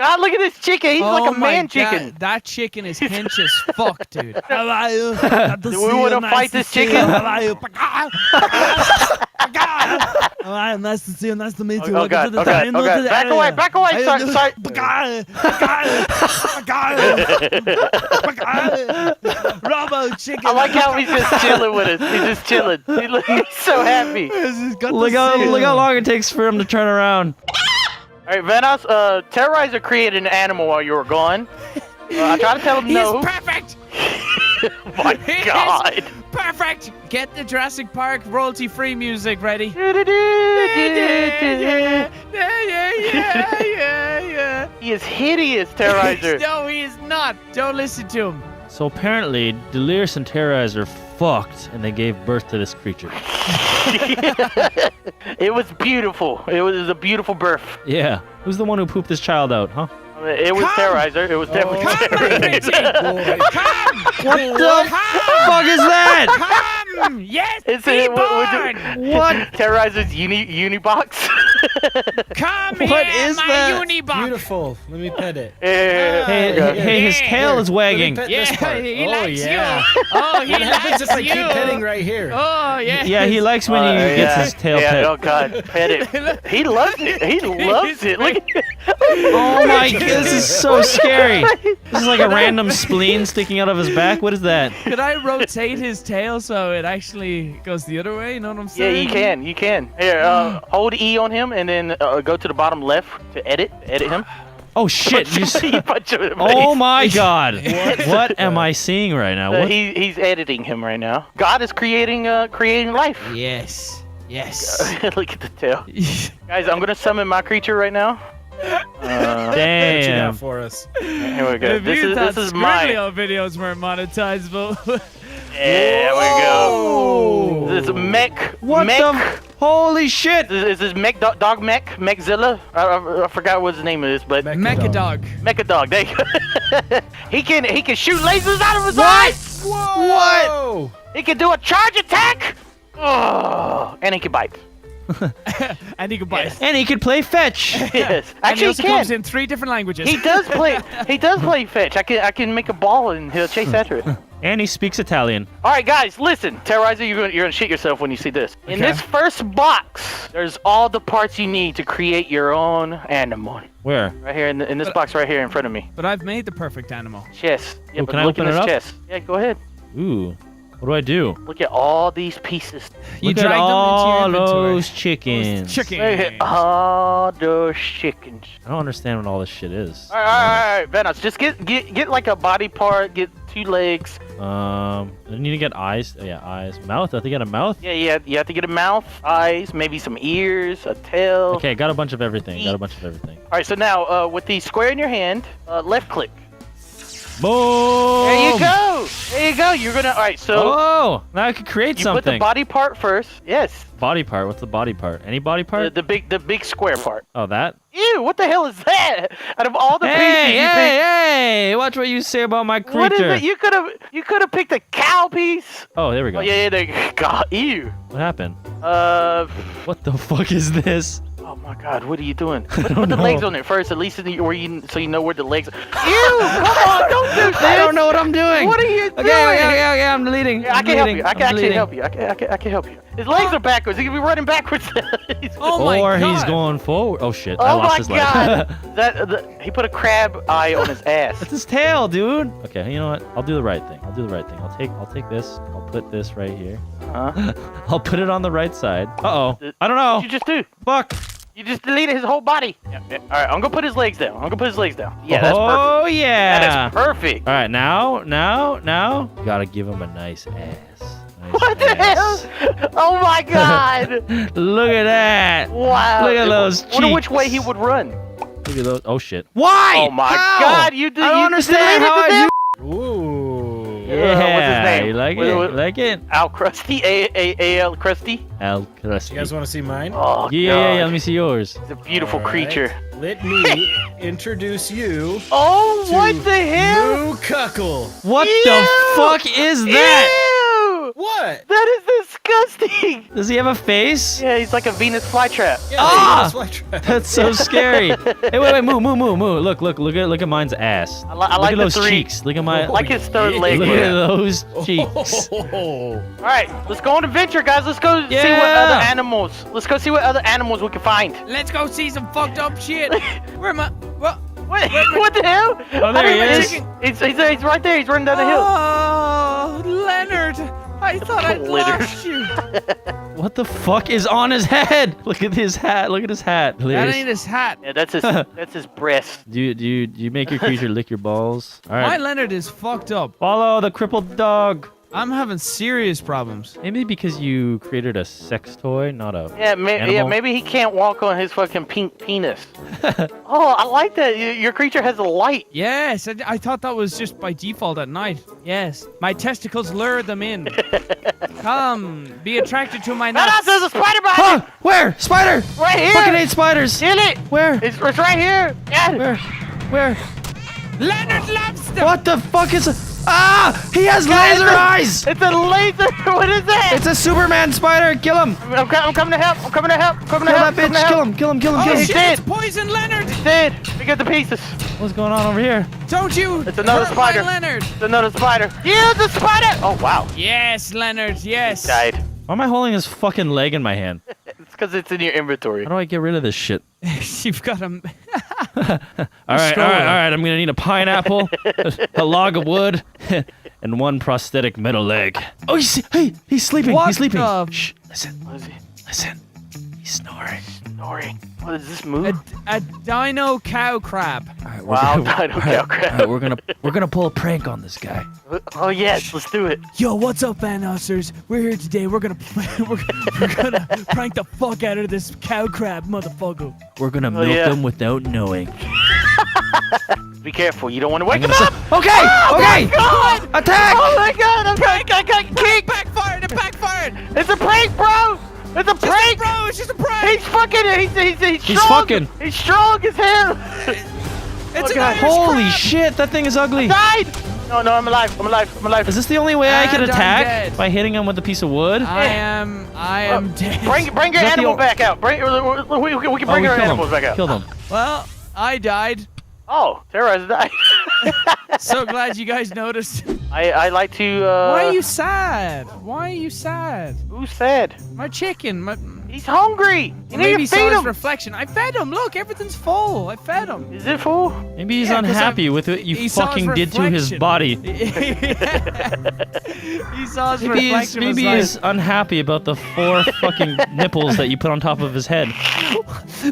God, look at this chicken. He's like a man chicken. That chicken is hench as fuck, dude. Do we want to fight this chicken? Nice to see you. Nice to meet you. Oh God! Okay. Back away! Back away! Sorry. Robo chicken. I like how he's just chilling with us. He's just chilling. He's so happy. Look how long it takes for him to turn around. All right, Vanoss. Terrorizer created an animal while you were gone. I tried to tell him no. He's perfect. My God. Perfect. Get the Jurassic Park royalty-free music ready. Yeah. He is hideous, Terrorizer. No, he is not. Don't listen to him. So apparently, Delirious and Terrorizer fucked, and they gave birth to this creature. It was beautiful. It was a beaufull birth. Yeah. Who's the one who pooped this child out, huh? It was Terrorizer. It was definitely Terrorizer. Come! What the fuck is that? Come! Yes, It's What? Terrorizer's Unibox. Come What here, is my that? Unibox. Beautiful. Let me pet it. Hey, his tail is wagging. Let me pet this part. He Oh, likes yeah. you. Oh, he What happens likes if I you. keep petting right here? Oh, yeah. Yeah, he likes when he gets his tail pet. Oh God, pet it. He loves it. He loves it. Look at Oh my god, this is so scary. This is like a random spleen sticking out of his back. What is that? Could I rotate his tail so it actually goes the other way? You know what I'm Yeah, saying? you can. Here, hold E on him and then go to the bottom left to edit him. Oh shit! You punch him in the Oh face. my god! What am I seeing right now? What? He's editing him right now. God is creating life. Yes. Look at the tail. Guys, I'm gonna summon my creature right now. What you got Damn. for us? Here we go. If you thought This is mine. Scribbly videos weren't monetizable. There we go. This is mech. What mech. the? Holy shit! This is mech dog mech Mechzilla. I forgot what his name is, but Mecha dog. Mecha dog. There you go. he can shoot lasers out of his eyes. Whoa! He can do a charge attack. Oh, and he can bite. And he can bite. And he could play fetch. Yes, And he actually also he comes can. in 3 different languages. He does play. He does play fetch. I can make a ball and he'll chase after it. And he speaks Italian. All right, guys, listen. Terrorizer, you're gonna shit yourself when you see this. In Okay. this first box, there's all the parts you need to create your own animal. Where? Right here in this box, right here in front of me. But I've made the perfect animal. Chest. Yeah, Oh, but can I look open in it this up? chest. Yeah, go ahead. Ooh. What do I do? Look at all these pieces. You Look at drag them all into your inventory. those chickens. Chicken. Look at all those chickens. I don't understand what all this shit is. All right, Vanoss, just get like a body part. Get 2 legs. I need to get eyes. Oh, yeah, eyes. Mouth? I have to get a mouth? Yeah, you have to get a mouth, eyes, maybe some ears, a tail. Okay, got a bunch of everything. Got a bunch of everything. All right, so now with the square in your hand, left click. Boom! There you go. There you go. You're gonna. All right, so Oh! Now I can create you something. put the body part first. Yes. Body part? What's the body part? Any body part? The big square part. Oh, that? Ew! What the hell is that? Out of all the pieces, Hey, you picked. hey! Watch what you say about my creature. What is it? You could have picked a cow piece. Oh, there we go. Oh yeah, there you go. God, ew. What happened? Oh What the fuck is this? my God, what are you doing? don't Put the know. legs on it first, at least so you know where the legs. Ew! Come on, don't do this. I don't know what I'm doing. What are you doing? Okay, I'm deleting. Yeah, I I'm can help deleting. you. I I'm can actually deleting. help you. I can help you. His legs are backwards. He can be running backwards. Oh my Or god. he's going forward. Oh shit! I Oh lost my his leg. God! He put a crab eye on his ass. That's his tail, dude. Okay, you know what? I'll do the right thing. I'll take this. I'll put this right here. Huh? I'll put it on the right side. Uh-oh. I don't know. What'd you just do? Fuck. You just deleted his whole body. Yeah. All right, I'm gonna put his legs down. Yeah, that's perfect. Oh yeah. That is perfect. All right, now. You gotta give him a nice ass. Nice What the ass. hell? Oh my God! Look at that. Wow. Look at those Wonder which way cheeks. he would run. Look at those. Oh shit. Why? Oh my How? God! You I don't you understand deleted how the I damn- do. Ooh. Yeah. what's his name? You like What- it? what- You like it? Al Krusty, A-L Krusty. Al Krusty. You guys want to see mine? Oh Yeah. God. Let me see yours. It's a beautiful All right. creature. Let me introduce you Oh, to what the hell? Moo Cuckle. What Ew! the fuck is that? Ew! what? That is disgusting. Does he have a face? Yeah, he's like a Venus flytrap. Yeah, Ah! that's why I tried. That's so scary. Hey, wait, move. Look at mine's ass. I Look like at the those three. cheeks. Look at my. I like his third leg. Look here. at those cheeks. Oh. All right, let's go on adventure, guys. Let's go see what Yeah. other animals. Let's go see what other animals we can find. Let's go see some fucked up shit. Where am I? What? What? What the hell? Oh, there he is. He's right there. He's running down the hill. Oh, Leonard. I thought I'd Leonard. lost you. What the fuck is on his head? Look at his hat. Look at his hat. That ain't his hat. Yeah, that's his breast. Do you make your creature lick your balls? All My right. Leonard is fucked up. Follow the crippled dog. I'm having serious problems. Maybe because you created a sex toy, not a Yeah, animal. maybe he can't walk on his fucking pink penis. Oh, I like that. Your creature has a light. Yes, I thought that was just by default at night. Yes, my testicles lure them in. Come, be attracted to my Vanoss, nuts. there's a spider behind Huh? Where? Spider! you. Right here. Fucking hate spiders! Kill it. Where? It's right here. Yeah. Where? Leonard loves them. What the fuck is it? Ah! He has laser eyes! It's a laser. What is that? It's a Superman spider! Kill him! I'm coming to help. I'm coming to help. I'm coming to Kill help. that bitch! Kill him! Kill him! Kill him! Oh Kill him! he's shit, dead. it's poison Leonard. He's dead. We got the pieces. What's going on over here? Don't you It's another hurt spider. my Leonard. It's another spider. Yeah, the spider. Oh wow. Yes, Leonard, yes. Died. Why am I holding his fucking leg in my hand? It's because it's in your inventory. How do I get rid of this shit? You've got him. All right. I'm gonna need a pineapple, a log of wood, and one prosthetic metal leg. Oh, he's sleeping. What He's sleeping. the- Shh, listen, What is he? listen. He's snoring. Snoring. What is this move? A dino cow crab. All right, Wow, gonna- dino all cow right, crab. all right, we're gonna pull a prank on this guy. Oh yes, let's do it. Yo, what's up, Vanossers? We're here today. We're gonna we're gonna prank the fuck out of this cow crab, motherfucker. We're gonna Oh, milk yeah. him without knowing. Be careful. You don't want to wake I'm him gonna up. say- okay, Oh okay. my God! Attack! Oh my God! I got kicked. Backfired! It backfired! It's a prank, bro. It's a prank. Bro, it's just a prank! He's fucking. He's He's strong. fucking. He's strong as hell. It's an God. Irish Holy crab. shit, that thing is ugly. Died. No, I'm alive. I'm alive. I'm alive. Is this the only way I can And I'm attack? dead. By hitting him with a piece of wood? I am dead. Bring your Is that the animal o- back out. We can Oh, bring we our killed animals him. back out. Killed him. Well, I died. Oh, Terrorizer died. So glad you guys noticed. I like to. Why are you sad? Why are you sad? Who said? My chicken. He's hungry. You need Maybe to he saw feed his him. reflection. I fed him. Look, everything's full. I fed him. Is it full? Maybe he's Yeah, 'cause unhappy with what you he saw his fucking did to his reflection. body. He saw his Maybe reflection. was maybe like, he's unhappy about the 4 fucking nipples that you put on top of his head.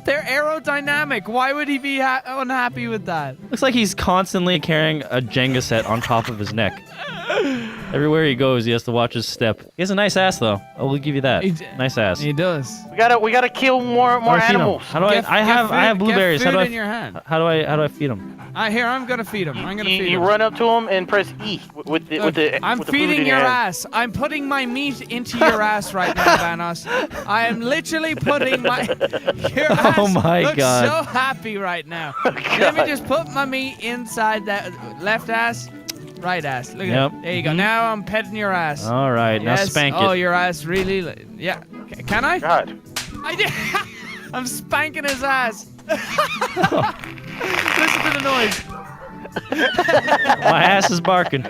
They're aerodynamic. Why would he be unhappy with that? Looks like he's constantly carrying a Jenga set on top of his neck. Everywhere he goes, he has to watch his step. He has a nice ass, though. I will give you that. He d- Nice ass. He does. We gotta kill more How do I feed him? animals. How do I? Get- I get have food- blueberries. Get How food do I? in your hand. How do I feed him? Here, I'm gonna feed him. I'm gonna feed You him. run up to him and press E with the I'm with the food feeding in your hand. ass. I'm putting my meat into your ass right now, Vanoss. I am literally putting my your ass. Oh my looks God. so happy right now. Oh, Let me God. just put my meat inside that left ass, right ass. Look at Yep. that. There you go. Now I'm petting your ass. All right, now Yes. spank Oh, it. your ass really. Yeah. Can I? God. I did. I'm spanking his ass. Listen to the noise. My ass is barking.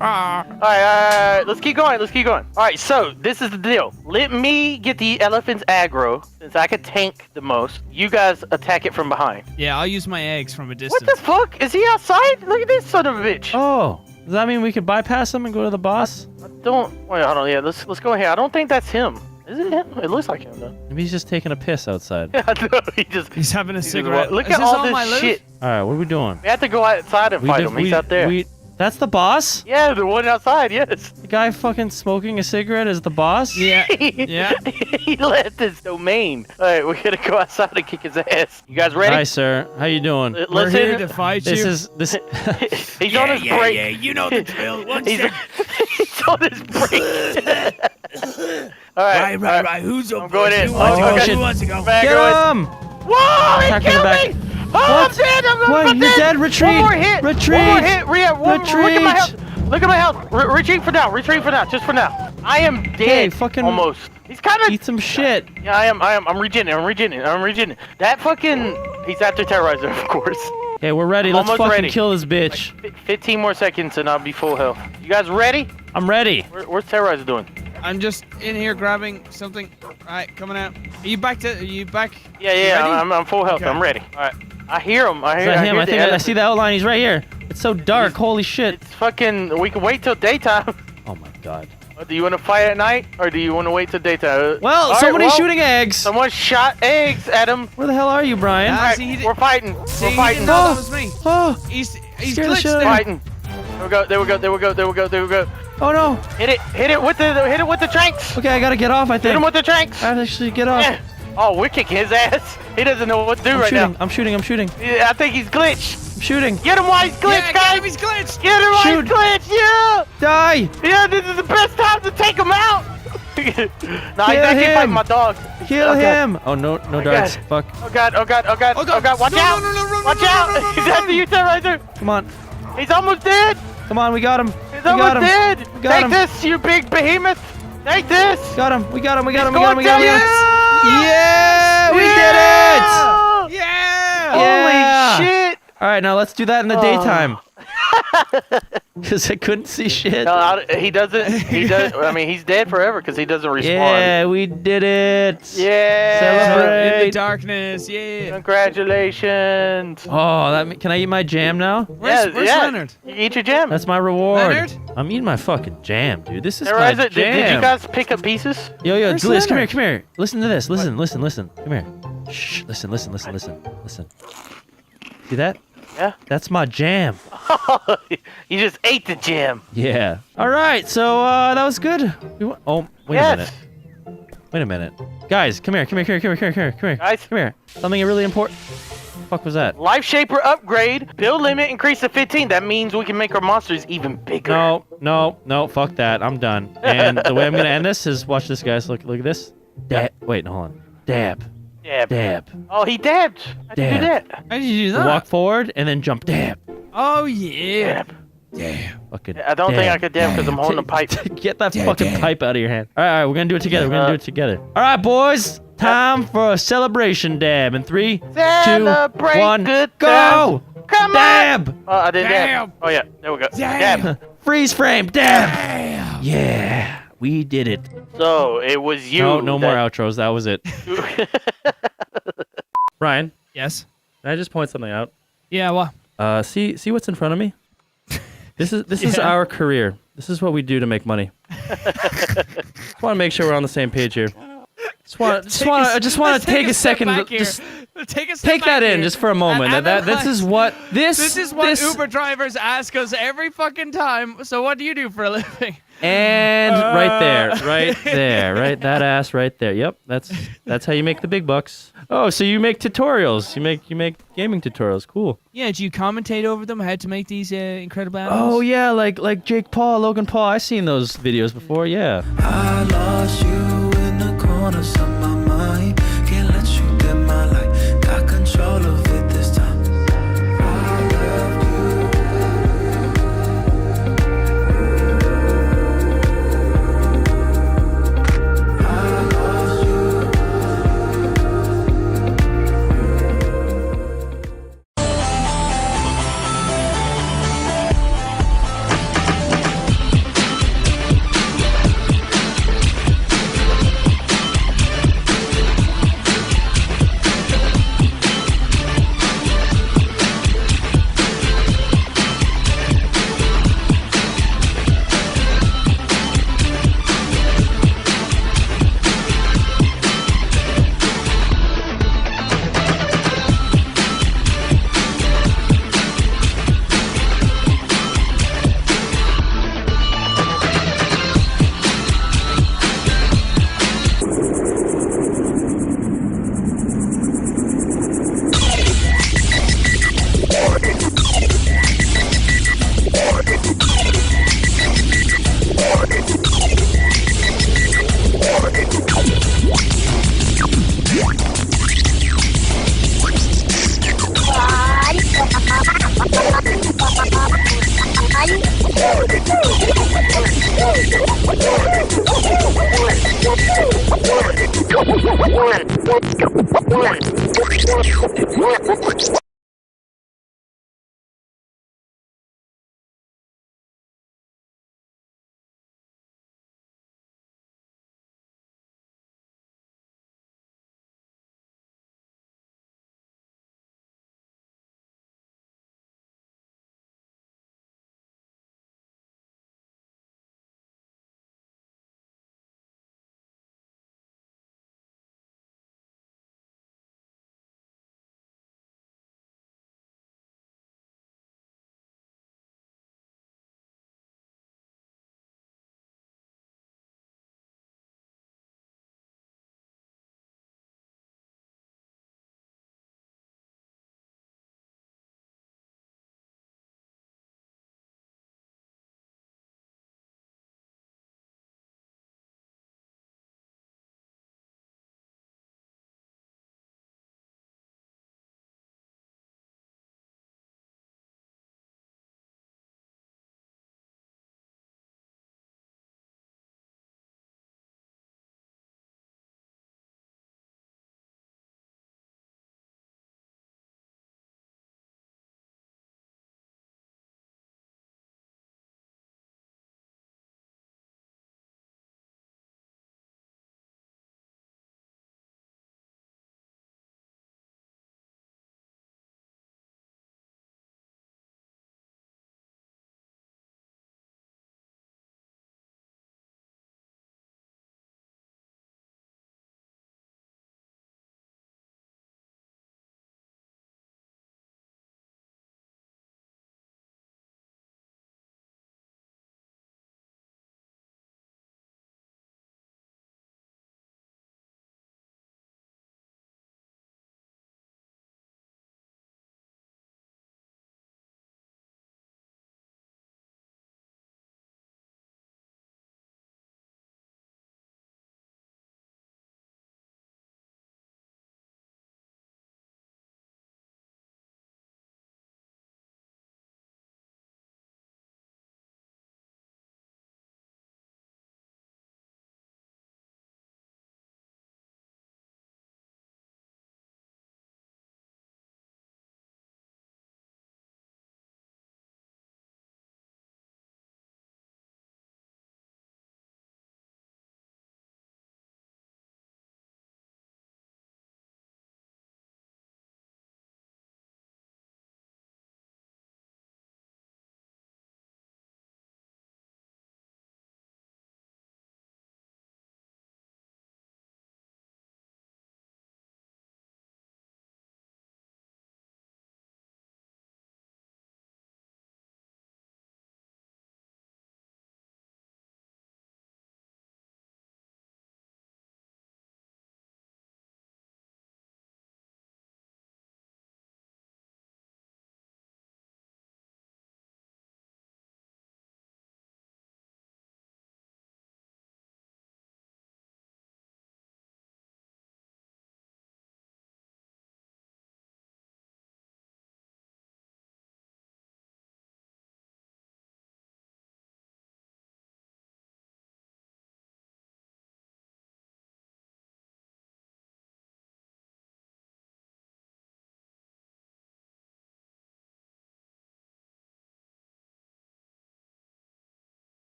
Ah. All right, let's keep going. Let's keep going. All right, so this is the deal. Let me get the elephant's aggro, since I could tank the most. You guys attack it from behind. Yeah, I'll use my eggs from a What distance. the fuck? Is he outside? Look at this son of a bitch. Oh, does that mean we could bypass him and go to the boss? Don't wait. Hold on. Yeah, let's go here. I don't think that's him. Is it him? It looks like him though. Maybe he's just taking a piss outside. Yeah, no, he just. He's having a he just cigarette. Look Is at this all my this loot? shit. All right, what are we doing? We have to go outside and fight him. He's out there. That's the boss? Yeah, the one outside. Yes. The guy fucking smoking a cigarette is the boss? Yeah. Yeah. He left his domain. All right, we gotta go outside and kick his ass. You guys ready? Hi, sir. How you doing? We're Listen. here to fight This you. is this. He's on his break. you know the drill. One He's, sec. he's on his break. All right. Right. Who's up? I'm going in. Who wants to Oh, go? shit. Who wants to go? Back Get away. him! Whoa! He Attack from the killed back. me! Oh, What? I'm dead! What? I'm You're dead! dead? Retreat! One more hit! Retreat! One more hit! Look at my Retreat! health! Look at my health! Retreat for now! Retreat for now! Just for now! I am dead. Hey, fucking almost. He's kind of. Eat some shit. Yeah, I am. I'm regening. That fucking. He's after Terrorizer, of course. Okay, we're ready. Let's Almost fucking ready. kill this bitch. 15 more seconds and I'll be full health. You guys ready? I'm ready. Where's Terrorizer doing? I'm just in here grabbing something. Alright, coming out. Are you back? Yeah, You ready? I'm full health. Okay. I'm ready. All right. I hear him. Is that him? I think I see the outline. He's right here. It's so dark. Holy shit. It's fucking. We can wait till daytime. Oh my god. Do you want to fight at night or do you want to wait till daytime? Well, All right, somebody's shooting eggs. Someone shot eggs at him. Where the hell are you, Brian? Ah, All right, see, he did- we're fighting. See, We're he fighting. didn't know that was me. Oh, He's Scared the glitched shit out of there. me. Fighting. There we go. oh no. Hit it with the tranks. Okay, I gotta get off, I Hit him think. with the tranks. I have to actually get off. Yeah. Oh, we're kicking his ass. He doesn't know what to do right now. I'm shooting. Yeah, I think he's glitched. I'm shooting. Get him while he's glitched, Yeah, guys. get him, he's glitched. Get him while Shoot. he's glitched. Yeah. Die! Yeah, this is the best time to take him out. Nah, he's Kill actually him. fighting my dog. Kill Okay. him! Oh no, no darts. God. Fuck. Oh god. Watch No, out. no, no, no, Watch no, out. no, no, no, He's no, after you, Terrorizer. Come on. He's almost dead. Come on, we got him. He's We got almost him. dead. We got Take him. this, you big behemoth. Take this. Got him. We got him. Going Yeah, we did it! Yeah. Yeah. Holy shit. All right, now let's do that in the daytime. Because I couldn't see shit. No, he doesn't. He does. I mean, he's dead forever because he doesn't respawn. Yeah, we did it. Yeah. Celebrate. In the darkness, yeah. Congratulations. Oh, can I eat my jam now? Where's Leonard? You eat your jam. That's my reward. Leonard? I'm eating my fucking jam, dude. This is my Terrorizer, jam. did you guys pick up pieces? Yo, Where's Liz, Leonard? come here. Listen to this. Listen. Come here. Shh. Listen. See that? Yeah. That's my jam. You just ate the jam. Yeah. All right. So that was good. Oh, wait a minute. Wait a minute. Guys, come here. Guys? Come here. Something really important. Fuck was that? Life Shaper upgrade. Build limit increased to 15. That means we can make our monsters even bigger. No. Fuck that. I'm done. And the way I'm gonna end this is watch this, guys. Look at this. Wait, hold on. Dab. Oh, he dabbed. How'd you do Dab. that? How did you do that? Walk forward and then jump. Dab. Oh yeah. Dab. Fucking. I don't think I could dab because I'm holding a pipe. Get that fucking pipe out of your hand. All right, we're gonna do it together. All right, boys. Time for a celebration dab. In 3, 2, 1, Celebrate good go! times. Come on. Dab! Oh, I did Damn. dab. Oh, yeah. There we go. Damn. Dab. Freeze frame. Dab! Yeah, we did it. So, it was you. No more outros. That was it. Ryan, Yes. can I just point something out? Yeah. What? See what's in front of me? This is our career. This is what we do to make money. Just want to make sure we're on the same page here. I just want to take a second. Just take that in just for a moment. This is what Uber drivers ask us every fucking time. So what do you do for a living? And right there, that ass right there. Yep, that's how you make the big bucks. Oh, so you make tutorials? You make gaming tutorials? Cool. Yeah. Do you commentate over them? How to make these incredible animals? Oh yeah, like Jake Paul, Logan Paul. I've seen those videos before. Yeah. I lost you in the corners of my mind. Can't let you get my life. Got control of it this time. I love you. I lost you. One.